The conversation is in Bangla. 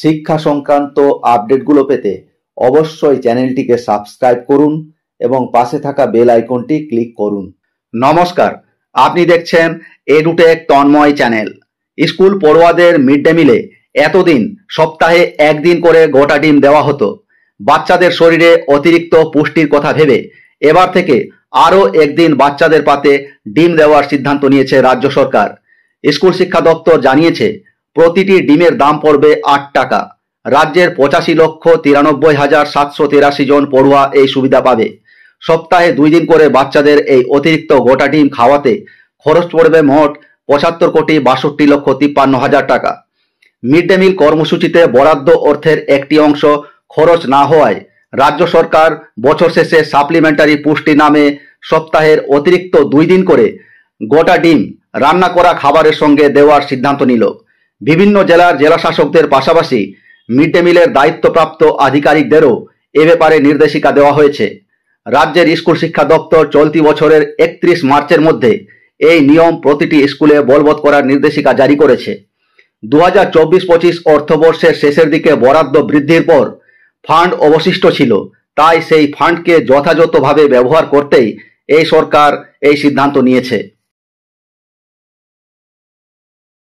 শিক্ষা সংক্রান্ত আপডেটগুলো পেতে অবশ্যই চ্যানেলটিকে সাবস্ক্রাইব করুন এবং পাশে থাকা বেল আইকনটি ক্লিক করুন। নমস্কার, আপনি দেখছেন এডুটেক তন্ময় চ্যানেল। স্কুল পড়ুয়াদের মিড ডে মিলে এতদিন সপ্তাহে একদিন করে গোটা ডিম দেওয়া হতো। বাচ্চাদের শরীরে অতিরিক্ত পুষ্টির কথা ভেবে এবার থেকে আরও একদিন বাচ্চাদের পাতে ডিম দেওয়ার সিদ্ধান্ত নিয়েছে রাজ্য সরকার। স্কুল শিক্ষা দপ্তর জানিয়েছে প্রতিটি ডিমের দাম পড়বে ৮ টাকা। রাজ্যের ৮৫,৯৩,৭৮৩ জন পড়ুয়া এই সুবিধা পাবে। সপ্তাহে 2 দিন করে বাচ্চাদের এই অতিরিক্ত গোটা ডিম খাওয়াতে খরচ পড়বে মোট ৭৫,৬২,৫৩,৫৩ টাকা। মিড ডে মিল কর্মসূচিতে বরাদ্দ অর্থের একটি অংশ খরচ না হওয়ায় রাজ্য সরকার বছর শেষে সাপ্লিমেন্টারি পুষ্টি নামে সপ্তাহের অতিরিক্ত 2 দিন করে গোটা ডিম রান্না করা খাবারের সঙ্গে দেওয়ার সিদ্ধান্ত নিল। বিভিন্ন জেলার জেলাশাসকদের পাশাপাশি মিড ডে মিলের দায়িত্বপ্রাপ্ত আধিকারিকদেরও এ ব্যাপারে নির্দেশিকা দেওয়া হয়েছে। রাজ্যের স্কুল শিক্ষা দপ্তর চলতি বছরের 31 মার্চের মধ্যে এই নিয়ম প্রতিটি স্কুলে বলবৎ করার নির্দেশিকা জারি করেছে। 2024-25 অর্থবর্ষের শেষের দিকে বরাদ্দ বৃদ্ধির পর ফান্ড অবশিষ্ট ছিল, তাই সেই ফান্ডকে যথাযথভাবে ব্যবহার করতেই এই সরকার এই সিদ্ধান্ত নিয়েছে।